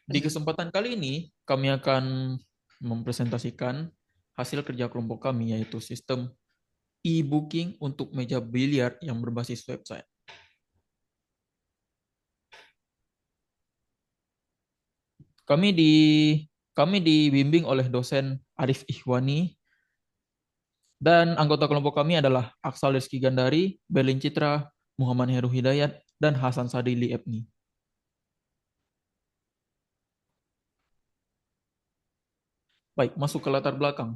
Di kesempatan kali ini, kami akan mempresentasikan hasil kerja kelompok kami, yaitu sistem e-booking untuk meja biliar yang berbasis website. Kami di kami dibimbing oleh dosen Arif Ikhwani dan anggota kelompok kami adalah Aksal Rizky Gandari, Berlin Citra, Muhammad Heru Hidayat, dan Hasan Sadili Ebni. Baik, masuk ke latar belakang.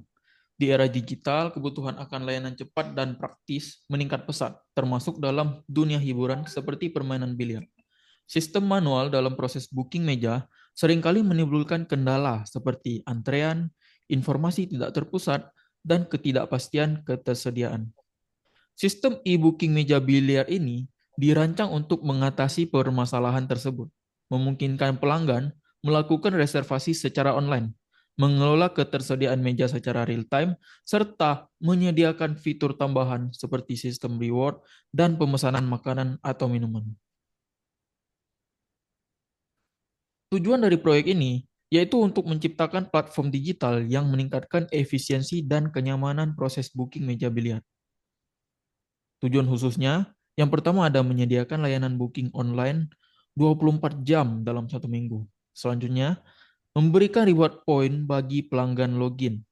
Di era digital, kebutuhan akan layanan cepat dan praktis meningkat pesat, termasuk dalam dunia hiburan seperti permainan biliar. Sistem manual dalam proses booking meja seringkali menimbulkan kendala seperti antrean, informasi tidak terpusat, dan ketidakpastian ketersediaan. Sistem e-booking meja biliar ini dirancang untuk mengatasi permasalahan tersebut, memungkinkan pelanggan melakukan reservasi secara online, mengelola ketersediaan meja secara real-time, serta menyediakan fitur tambahan seperti sistem reward dan pemesanan makanan atau minuman. Tujuan dari proyek ini yaitu untuk menciptakan platform digital yang meningkatkan efisiensi dan kenyamanan proses booking meja biliar. Tujuan khususnya, yang pertama ada menyediakan layanan booking online 24 jam dalam satu minggu. Selanjutnya, memberikan reward point bagi pelanggan login.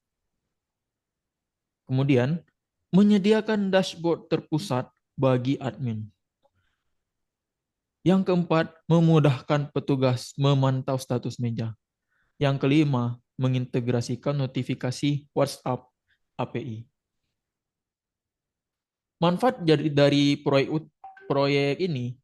Kemudian, menyediakan dashboard terpusat bagi admin. Yang keempat, memudahkan petugas memantau status meja. Yang kelima, mengintegrasikan notifikasi WhatsApp API. Manfaat dari proyek ini,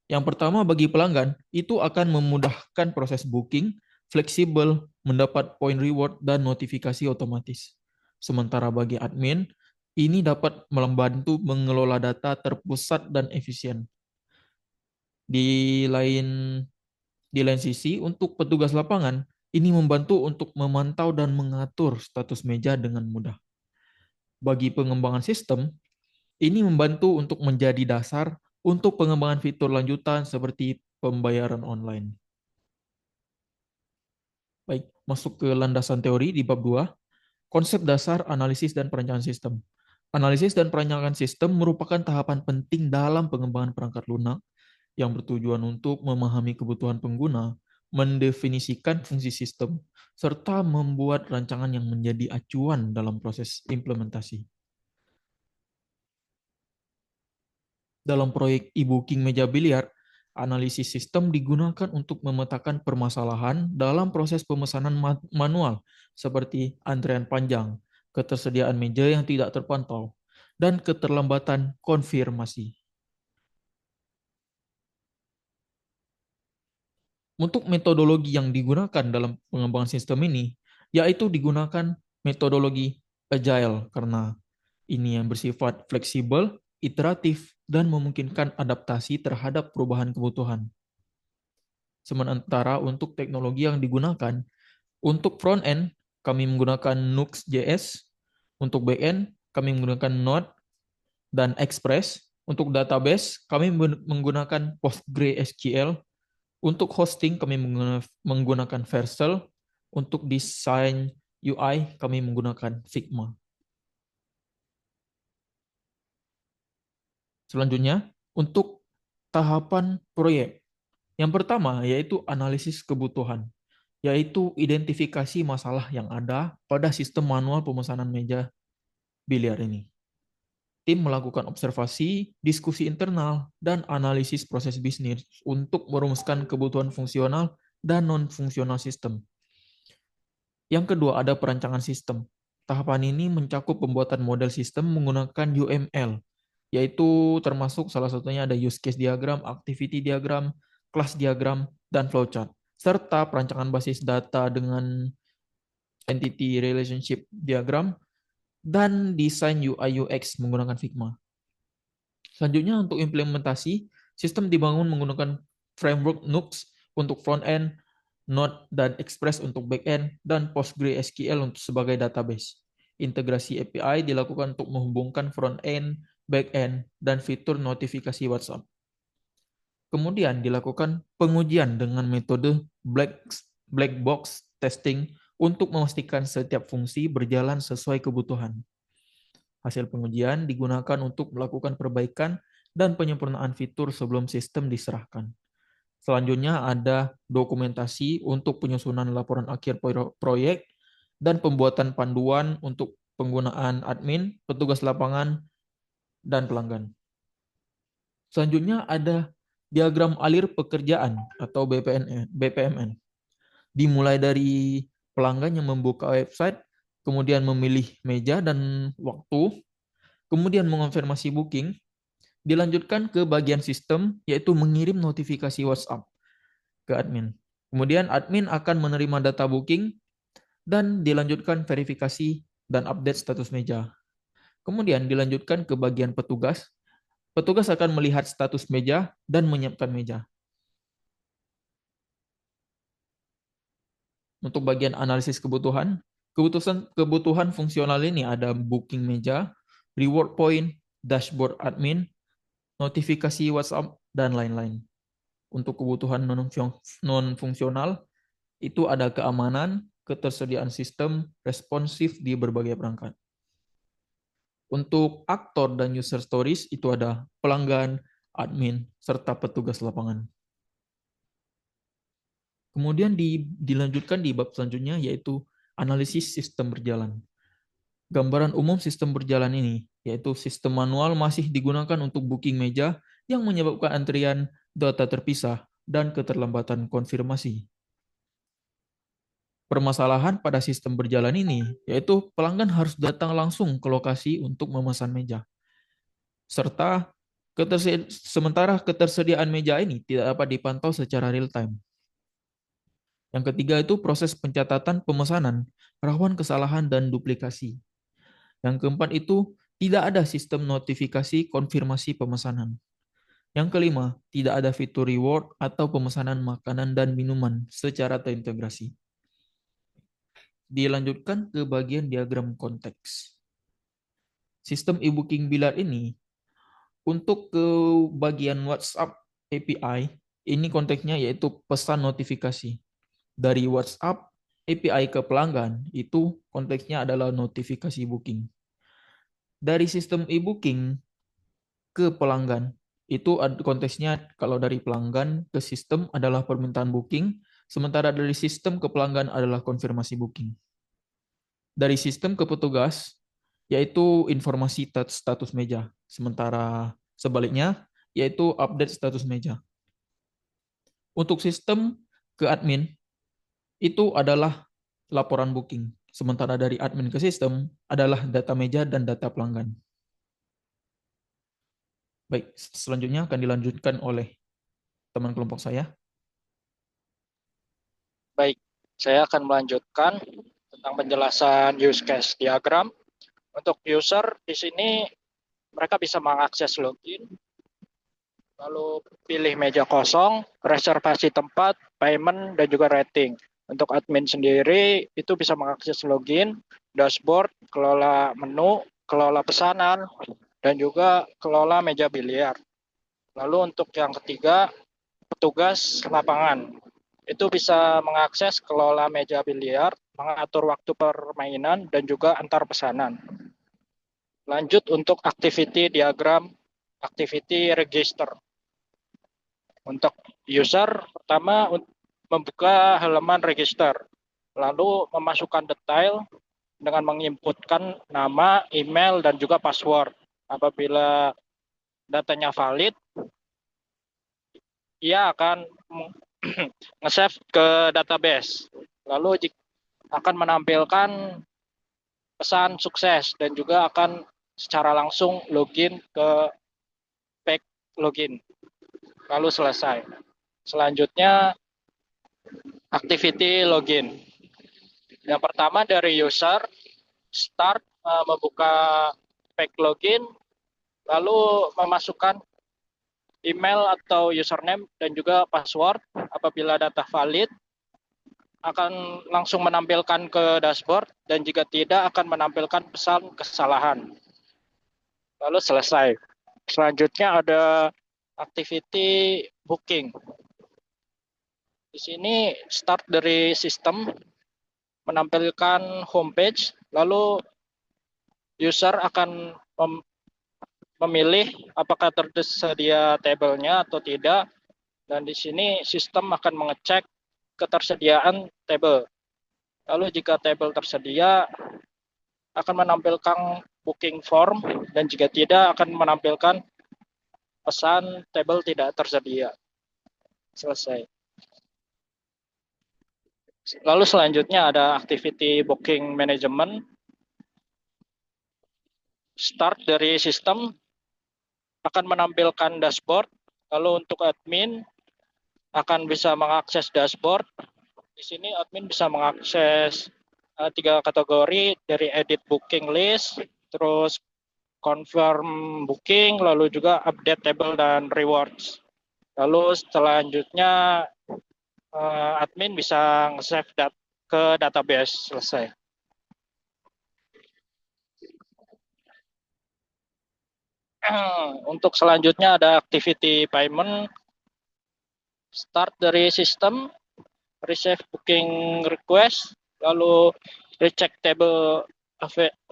yang pertama bagi pelanggan, itu akan memudahkan proses booking, fleksibel, mendapat point reward, dan notifikasi otomatis. Sementara bagi admin, ini dapat membantu mengelola data terpusat dan efisien. Di lain di lain sisi, untuk petugas lapangan, ini membantu untuk memantau dan mengatur status meja dengan mudah. Bagi pengembangan sistem, ini membantu untuk menjadi dasar untuk pengembangan fitur lanjutan seperti pembayaran online. Baik, masuk ke landasan teori di bab 2, konsep dasar analisis dan perencanaan sistem. Analisis dan perencanaan sistem merupakan tahapan penting dalam pengembangan perangkat lunak yang bertujuan untuk memahami kebutuhan pengguna, mendefinisikan fungsi sistem, serta membuat rancangan yang menjadi acuan dalam proses implementasi. Dalam proyek e-booking meja biliar, analisis sistem digunakan untuk memetakan permasalahan dalam proses pemesanan manual, seperti antrean panjang, ketersediaan meja yang tidak terpantau, dan keterlambatan konfirmasi. Untuk metodologi yang digunakan dalam pengembangan sistem ini, yaitu digunakan metodologi agile karena ini yang bersifat fleksibel, iteratif, dan memungkinkan adaptasi terhadap perubahan kebutuhan. Sementara untuk teknologi yang digunakan, untuk front-end, kami menggunakan Nuxt.js, untuk back-end, kami menggunakan Node dan Express, untuk database, kami menggunakan PostgreSQL, untuk hosting, kami menggunakan Vercel, untuk desain UI, kami menggunakan Figma. Selanjutnya, untuk tahapan proyek. Yang pertama yaitu analisis kebutuhan, yaitu identifikasi masalah yang ada pada sistem manual pemesanan meja biliar ini. Tim melakukan observasi, diskusi internal, dan analisis proses bisnis untuk merumuskan kebutuhan fungsional dan non-fungsional sistem. Yang kedua ada perancangan sistem. Tahapan ini mencakup pembuatan model sistem menggunakan UML, yaitu termasuk salah satunya ada use case diagram, activity diagram, class diagram, dan flowchart, serta perancangan basis data dengan entity relationship diagram, dan desain UI UX menggunakan Figma. Selanjutnya untuk implementasi, sistem dibangun menggunakan framework Nuxt untuk front-end, Node dan Express untuk back-end, dan PostgreSQL untuk sebagai database. Integrasi API dilakukan untuk menghubungkan front-end, back-end, dan fitur notifikasi WhatsApp. Kemudian dilakukan pengujian dengan metode black black box testing untuk memastikan setiap fungsi berjalan sesuai kebutuhan. Hasil pengujian digunakan untuk melakukan perbaikan dan penyempurnaan fitur sebelum sistem diserahkan. Selanjutnya ada dokumentasi untuk penyusunan laporan akhir proyek dan pembuatan panduan untuk penggunaan admin, petugas lapangan, dan pelanggan. Selanjutnya ada diagram alir pekerjaan atau BPMN. Dimulai dari pelanggan yang membuka website, kemudian memilih meja dan waktu, kemudian mengonfirmasi booking, dilanjutkan ke bagian sistem, yaitu mengirim notifikasi WhatsApp ke admin. Kemudian admin akan menerima data booking dan dilanjutkan verifikasi dan update status meja. Kemudian dilanjutkan ke bagian petugas. Petugas akan melihat status meja dan menyiapkan meja. Untuk bagian analisis kebutuhan fungsional ini ada booking meja, reward point, dashboard admin, notifikasi WhatsApp, dan lain-lain. Untuk kebutuhan non-fungsional, itu ada keamanan, ketersediaan sistem, responsif di berbagai perangkat. Untuk aktor dan user stories, itu ada pelanggan, admin, serta petugas lapangan. Kemudian dilanjutkan di bab selanjutnya, yaitu analisis sistem berjalan. Gambaran umum sistem berjalan ini, yaitu sistem manual masih digunakan untuk booking meja yang menyebabkan antrian, data terpisah, dan keterlambatan konfirmasi. Permasalahan pada sistem berjalan ini, yaitu pelanggan harus datang langsung ke lokasi untuk memesan meja. Serta sementara ketersediaan meja ini tidak dapat dipantau secara real time. Yang ketiga itu proses pencatatan pemesanan, rawan kesalahan dan duplikasi. Yang keempat itu tidak ada sistem notifikasi konfirmasi pemesanan. Yang kelima, tidak ada fitur reward atau pemesanan makanan dan minuman secara terintegrasi. Dilanjutkan ke bagian diagram konteks. Sistem e-booking Bilar ini untuk ke bagian WhatsApp API, ini konteksnya yaitu pesan notifikasi. Dari WhatsApp API ke pelanggan, itu konteksnya adalah notifikasi booking. Dari sistem e-booking ke pelanggan, itu konteksnya kalau dari pelanggan ke sistem adalah permintaan booking, sementara dari sistem ke pelanggan adalah konfirmasi booking. Dari sistem ke petugas, yaitu informasi status meja, sementara sebaliknya, yaitu update status meja. Untuk sistem ke admin, itu adalah laporan booking. Sementara dari admin ke sistem adalah data meja dan data pelanggan. Baik, selanjutnya akan dilanjutkan oleh teman kelompok saya. Baik, saya akan melanjutkan tentang penjelasan use case diagram. Untuk user di sini mereka bisa mengakses login, lalu pilih meja kosong, reservasi tempat, payment, dan juga rating. Untuk admin sendiri itu bisa mengakses login, dashboard, kelola menu, kelola pesanan, dan juga kelola meja biliar. Lalu untuk yang ketiga, petugas lapangan. Itu bisa mengakses kelola meja biliar, mengatur waktu permainan, dan juga antar pesanan. Lanjut untuk activity diagram, activity register. Untuk user, pertama membuka halaman register, lalu memasukkan detail dengan menginputkan nama, email, dan juga password. Apabila datanya valid, ia akan nge-save ke database. Lalu akan menampilkan pesan sukses dan juga akan secara langsung login ke page login. Lalu selesai. Selanjutnya activity login. Yang pertama dari user start membuka page login, lalu memasukkan email atau username dan juga password. Apabila data valid, akan langsung menampilkan ke dashboard dan jika tidak akan menampilkan pesan kesalahan. Lalu selesai. Selanjutnya ada activity booking. Di sini start dari sistem menampilkan homepage, lalu user akan memilih apakah tersedia tabelnya atau tidak, dan di sini sistem akan mengecek ketersediaan tabel. Lalu jika tabel tersedia akan menampilkan booking form, dan jika tidak akan menampilkan pesan tabel tidak tersedia. Selesai. Lalu selanjutnya ada activity booking management. Start dari sistem akan menampilkan dashboard. Lalu untuk admin akan bisa mengakses dashboard. Di sini admin bisa mengakses 3 kategori dari edit booking list, terus confirm booking, lalu juga update table dan rewards. Lalu selanjutnya admin bisa nge-save ke database. Selesai. Untuk selanjutnya ada activity payment. Start dari sistem, receive booking request, lalu recheck table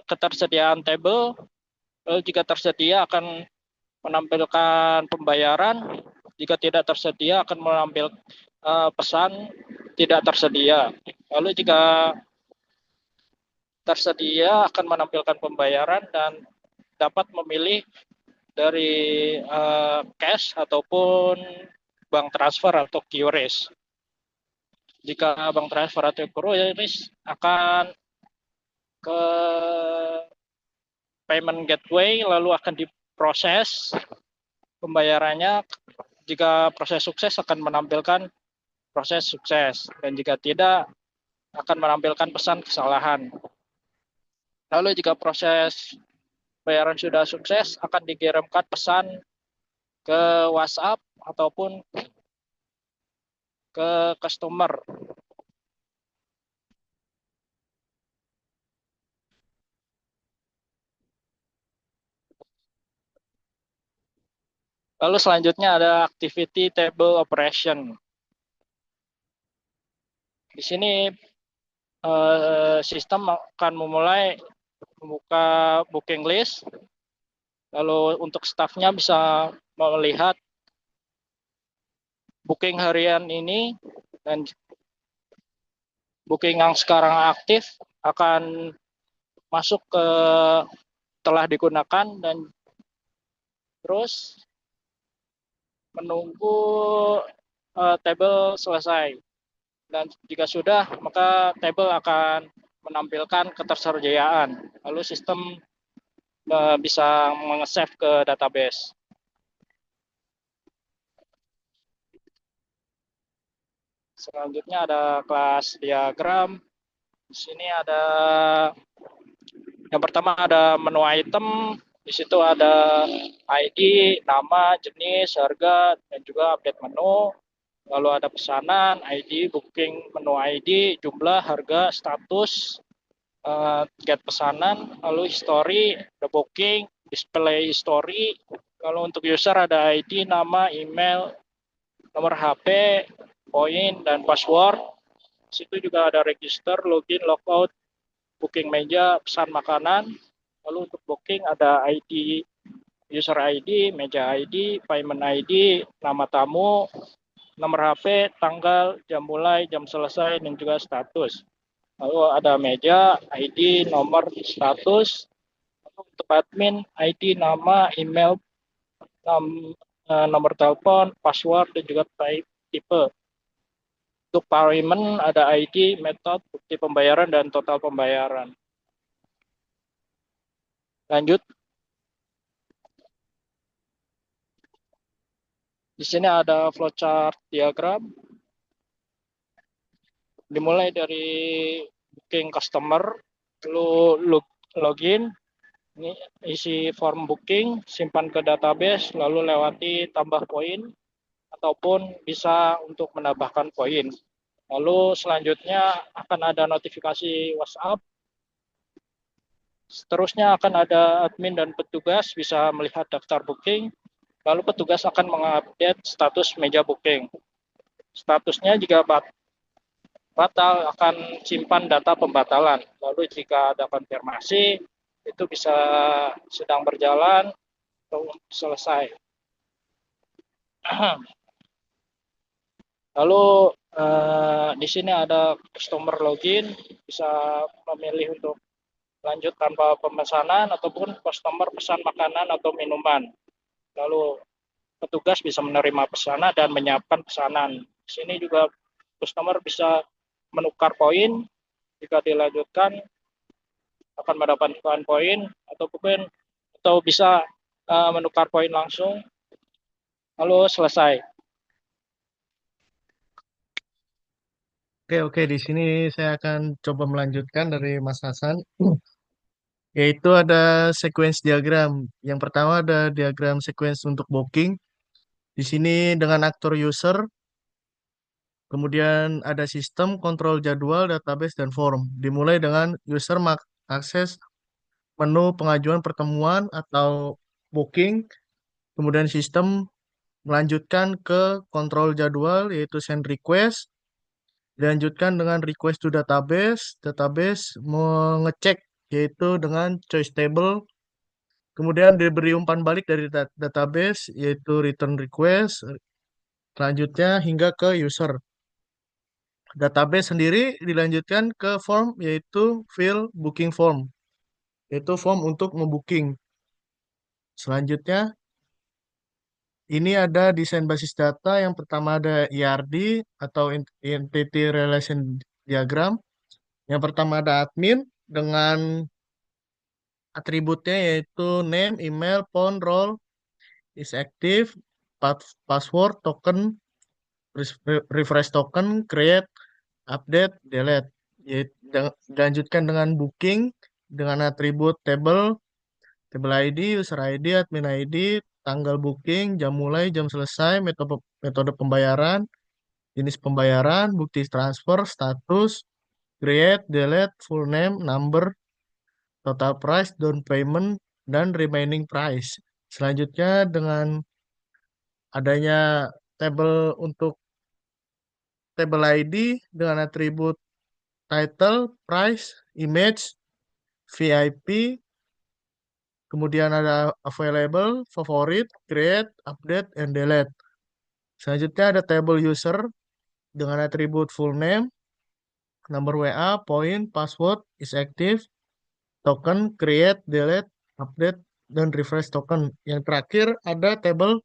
ketersediaan table, lalu jika tersedia akan menampilkan pembayaran, jika tidak tersedia akan menampilkan pesan tidak tersedia. Lalu jika tersedia akan menampilkan pembayaran dan dapat memilih dari cash ataupun bank transfer atau QRIS. Jika bank transfer atau QRIS akan ke payment gateway, lalu akan diproses pembayarannya. Jika proses sukses akan menampilkan proses sukses, dan jika tidak akan menampilkan pesan kesalahan. Lalu jika proses bayaran sudah sukses akan dikirimkan pesan ke WhatsApp ataupun ke customer. Lalu selanjutnya ada activity table operation. Di sini sistem akan memulai membuka booking list. Lalu untuk staffnya bisa melihat booking harian ini, dan booking yang sekarang aktif akan masuk ke telah digunakan, dan terus menunggu table selesai. Dan jika sudah, maka table akan menampilkan ketersediaan. Lalu sistem bisa meng-save ke database. Selanjutnya ada kelas diagram. Di sini ada yang pertama ada menu item. Di situ ada ID, nama, jenis, harga, dan juga update menu. Lalu ada pesanan, ID, booking, menu ID, jumlah, harga, status, tiket pesanan, lalu history, the booking, display history. Kalau untuk user ada ID, nama, email, nomor HP, poin, dan password. Di situ juga ada register, login, logout, booking meja, pesan makanan. Lalu untuk booking ada ID, user ID, meja ID, payment ID, nama tamu, nomor HP, tanggal, jam mulai, jam selesai, dan juga status. Lalu ada meja, ID, nomor, status. Lalu untuk admin, ID, nama, email, nomor telepon, password, dan juga tipe. Untuk payment ada ID, metode, bukti pembayaran, dan total pembayaran. Lanjut. Di sini ada flowchart diagram. Dimulai dari booking customer, lalu login, ini isi form booking, simpan ke database, lalu lewati tambah poin, ataupun bisa untuk menambahkan poin. Lalu selanjutnya akan ada notifikasi WhatsApp. Seterusnya akan ada admin dan petugas bisa melihat daftar booking. Lalu petugas akan mengupdate status meja booking. Statusnya jika batal akan simpan data pembatalan. Lalu jika ada konfirmasi itu bisa sedang berjalan atau selesai. Lalu di sini ada customer login, bisa memilih untuk lanjut tanpa pemesanan ataupun customer pesan makanan atau minuman. Lalu petugas bisa menerima pesanan dan menyiapkan pesanan. Di sini juga customer bisa menukar poin, jika dilanjutkan akan mendapatkan poin atau bisa menukar poin langsung lalu selesai. Oke, oke. Di sini saya akan coba melanjutkan dari Mas Hasan, yaitu ada sequence diagram. Yang pertama ada diagram sequence untuk booking. Di sini dengan aktor user, kemudian ada sistem, kontrol jadwal, database, dan form. Dimulai dengan user akses menu pengajuan pertemuan atau booking, kemudian sistem melanjutkan ke kontrol jadwal, yaitu send request, dilanjutkan dengan request to database, database mengecek, yaitu dengan choice table, kemudian diberi umpan balik dari database, yaitu return request, selanjutnya hingga ke user. Database sendiri dilanjutkan ke form, yaitu fill booking form, yaitu form untuk membooking. Selanjutnya, ini ada desain basis data. Yang pertama ada ERD atau Entity Relation Diagram. Yang pertama ada admin dengan atributnya yaitu name, email, phone, role, is active, password, token, refresh token, create, update, delete. Dilanjutkan dengan booking dengan atribut table, table ID, user ID, admin ID, tanggal booking, jam mulai, jam selesai, metode pembayaran, jenis pembayaran, bukti transfer, status, create, delete, full name, number, total price, down payment, dan remaining price. Selanjutnya dengan adanya untuk table ID dengan atribut title, price, image, VIP, kemudian ada available, favorit, create, update, and delete. Selanjutnya ada table user dengan atribut full name, nomor WA, point, password, is active, token, create, delete, update, dan refresh token. Yang terakhir ada table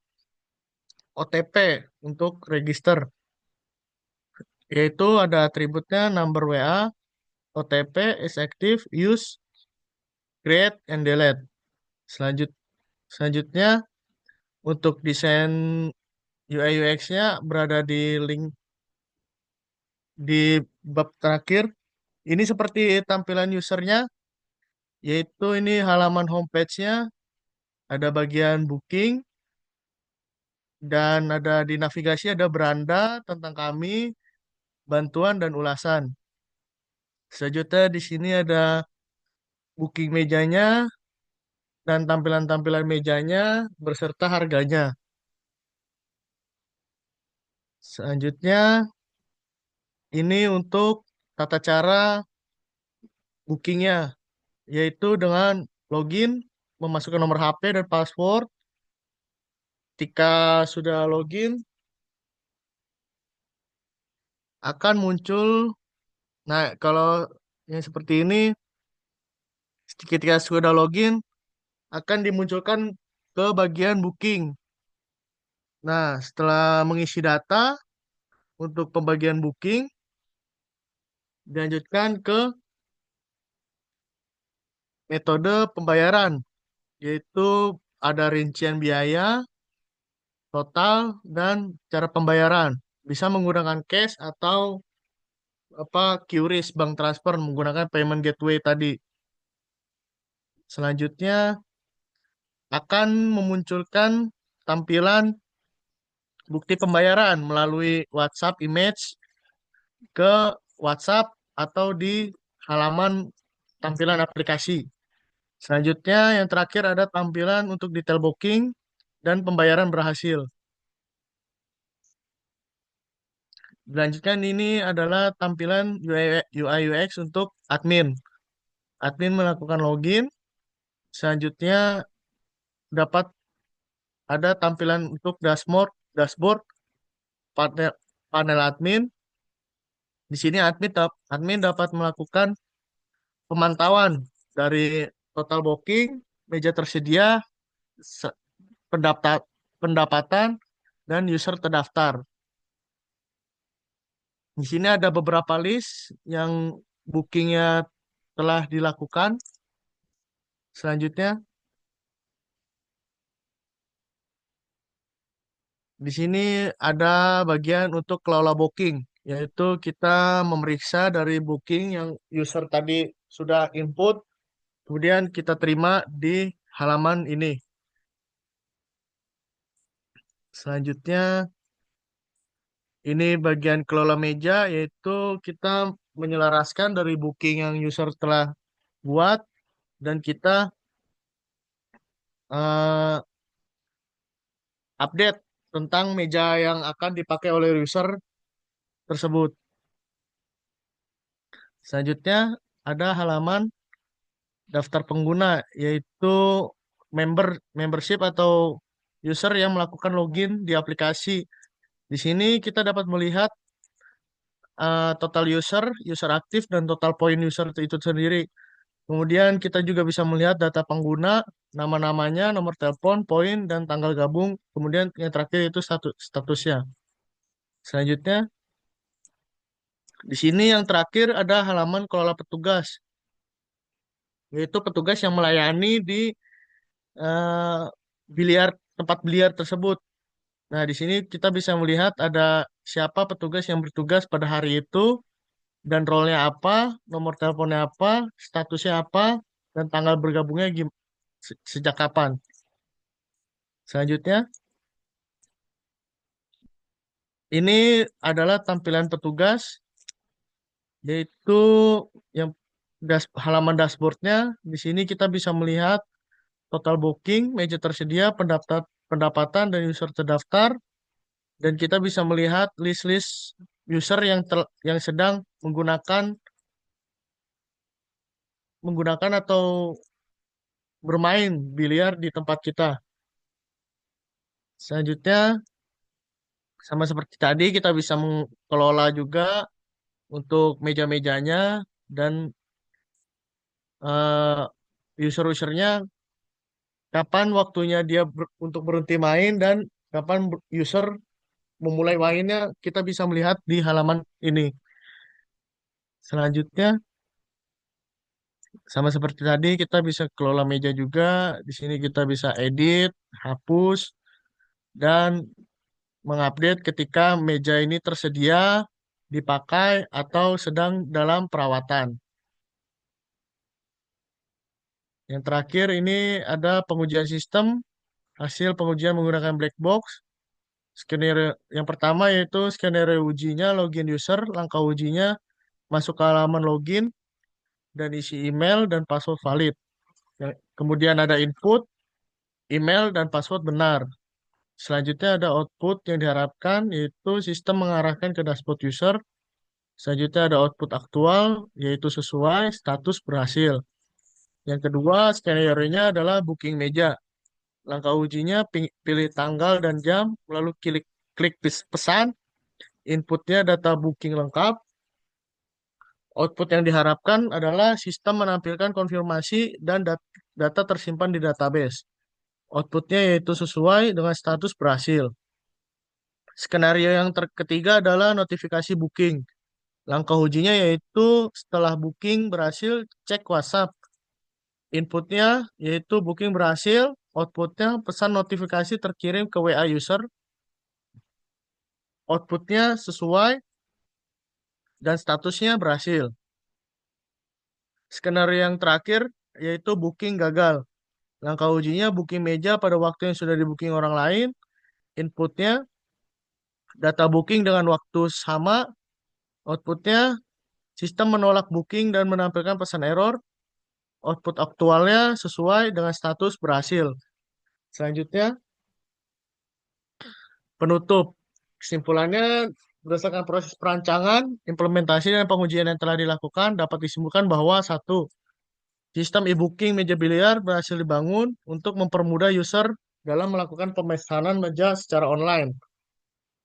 OTP untuk register, yaitu ada atributnya number WA, OTP, is active, use, create, and delete. Selanjut, Selanjutnya untuk desain UI UX-nya berada di link di bab terakhir. Ini seperti tampilan usernya, yaitu ini halaman homepage-nya, ada bagian booking, dan ada di navigasi ada beranda tentang kami, bantuan dan ulasan. Selanjutnya di sini ada booking mejanya dan tampilan-tampilan mejanya beserta harganya. Selanjutnya ini untuk tata cara bookingnya, yaitu dengan login, memasukkan nomor HP dan password. Ketika sudah login, akan muncul, nah kalau yang seperti ini, ketika sudah login, akan dimunculkan ke bagian booking. Nah, setelah mengisi data untuk pembagian booking, dilanjutkan ke metode pembayaran, yaitu ada rincian biaya, total, dan cara pembayaran. Bisa menggunakan cash atau QRIS, bank transfer, menggunakan payment gateway tadi. Selanjutnya akan memunculkan tampilan bukti pembayaran melalui WhatsApp image ke WhatsApp atau di halaman tampilan aplikasi. Selanjutnya yang terakhir ada tampilan untuk detail booking dan pembayaran berhasil. Dilanjutkan ini adalah tampilan UI UX untuk admin. Admin melakukan login. Selanjutnya dapat ada tampilan untuk dashboard panel, panel admin. Di sini admin dapat melakukan pemantauan dari total booking, meja tersedia, se- pendapatan, dan user terdaftar. Di sini ada beberapa list yang bookingnya telah dilakukan. Selanjutnya, di sini ada bagian untuk kelola booking, yaitu kita memeriksa dari booking yang user tadi sudah input, kemudian kita terima di halaman ini. Selanjutnya, ini bagian kelola meja, yaitu kita menyelaraskan dari booking yang user telah buat, dan kita eh, update tentang meja yang akan dipakai oleh user tersebut. Selanjutnya, ada halaman daftar pengguna, yaitu membership atau user yang melakukan login di aplikasi. Di sini kita dapat melihat total user aktif, dan total poin user itu sendiri. Kemudian kita juga bisa melihat data pengguna, nama-namanya, nomor telepon, poin, dan tanggal gabung. Kemudian yang terakhir itu statusnya. Selanjutnya, di sini yang terakhir ada halaman kelola petugas, yaitu petugas yang melayani di eh, tempat biliar tersebut. Nah, di sini kita bisa melihat ada siapa petugas yang bertugas pada hari itu, dan role-nya apa, nomor teleponnya apa, statusnya apa, dan tanggal bergabungnya sejak kapan. Selanjutnya, ini adalah tampilan petugas, yaitu yang halaman dashboardnya. Di sini kita bisa melihat total booking, meja tersedia, pendapatan, dan user terdaftar. Dan kita bisa melihat list-list user yang sedang menggunakan atau bermain biliar di tempat kita. Selanjutnya, sama seperti tadi, kita bisa mengelola juga untuk meja-mejanya, dan user-usernya kapan waktunya dia untuk berhenti main, dan kapan user memulai mainnya, kita bisa melihat di halaman ini. Selanjutnya, sama seperti tadi, kita bisa kelola meja juga. Di sini kita bisa edit, hapus, dan mengupdate ketika meja ini tersedia, dipakai, atau sedang dalam perawatan. Yang terakhir ini ada pengujian sistem, hasil pengujian menggunakan black box. Skenario yang pertama yaitu skenario ujinya, login user, langkah ujinya, masuk ke halaman login, dan isi email dan password valid. Kemudian ada input, email, dan password benar. Selanjutnya ada output yang diharapkan, yaitu sistem mengarahkan ke dashboard user. Selanjutnya ada output aktual, yaitu sesuai, status berhasil. Yang kedua, skenario-nya adalah booking meja. Langkah ujinya pilih tanggal dan jam, lalu klik pesan, inputnya data booking lengkap. Output yang diharapkan adalah sistem menampilkan konfirmasi dan data tersimpan di database. Outputnya yaitu sesuai dengan status berhasil. Skenario yang ketiga adalah notifikasi booking. Langkah ujinya yaitu setelah booking berhasil, cek WhatsApp. Inputnya yaitu booking berhasil, outputnya pesan notifikasi terkirim ke WA user, outputnya sesuai, dan statusnya berhasil. Skenario yang terakhir yaitu booking gagal. Langkah ujinya booking meja pada waktu yang sudah di booking orang lain, inputnya data booking dengan waktu sama, outputnya sistem menolak booking dan menampilkan pesan error, output aktualnya sesuai dengan status berhasil. Selanjutnya, penutup. Kesimpulannya, Berdasarkan proses perancangan, implementasi, dan pengujian yang telah dilakukan, dapat disimpulkan bahwa satu, sistem e-booking meja biliar berhasil dibangun untuk mempermudah user dalam melakukan pemesanan meja secara online.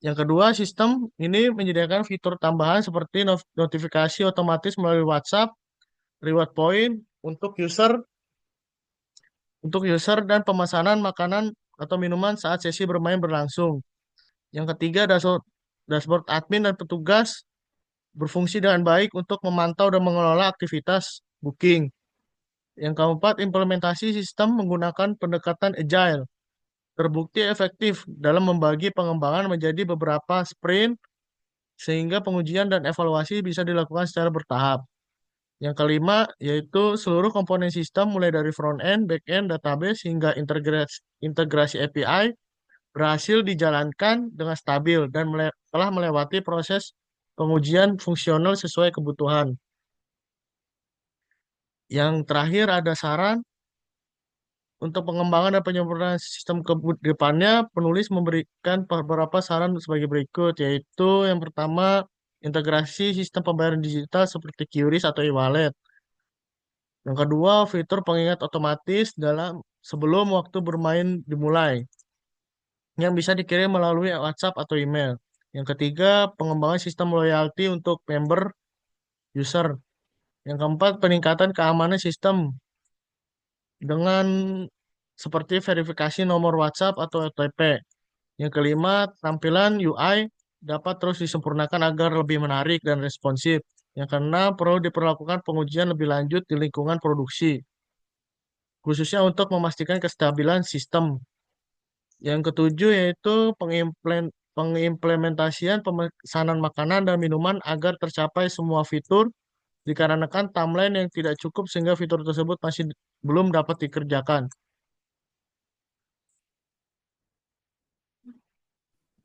Yang kedua, sistem ini menyediakan fitur tambahan seperti notifikasi otomatis melalui WhatsApp, reward point untuk user dan pemesanan makanan atau minuman saat sesi bermain berlangsung. Yang ketiga, dashboard admin dan petugas berfungsi dengan baik untuk memantau dan mengelola aktivitas booking. Yang keempat, implementasi sistem menggunakan pendekatan agile terbukti efektif dalam membagi pengembangan menjadi beberapa sprint sehingga pengujian dan evaluasi bisa dilakukan secara bertahap. Yang kelima, yaitu seluruh komponen sistem mulai dari front-end, back-end, database, hingga integrasi API berhasil dijalankan dengan stabil dan telah melewati proses pengujian fungsional sesuai kebutuhan. Yang terakhir ada saran untuk pengembangan dan penyempurnaan sistem ke depannya, penulis memberikan beberapa saran sebagai berikut, yaitu yang pertama, integrasi sistem pembayaran digital seperti QRIS atau e-wallet. Yang kedua, fitur pengingat otomatis sebelum waktu bermain dimulai, yang bisa dikirim melalui WhatsApp atau email. Yang ketiga, pengembangan sistem loyalty untuk member user. Yang keempat, peningkatan keamanan sistem dengan seperti verifikasi nomor WhatsApp atau OTP. Yang kelima, tampilan UI dapat terus disempurnakan agar lebih menarik dan responsif. Yang keenam, perlu diperlakukan pengujian lebih lanjut di lingkungan produksi, khususnya untuk memastikan kestabilan sistem. Yang ketujuh yaitu pengimplementasian pemesanan makanan dan minuman agar tercapai semua fitur, dikarenakan timeline yang tidak cukup sehingga fitur tersebut masih belum dapat dikerjakan.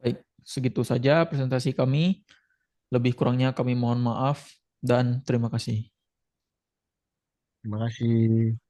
Baik, segitu saja presentasi kami. Lebih kurangnya kami mohon maaf dan terima kasih. Terima kasih.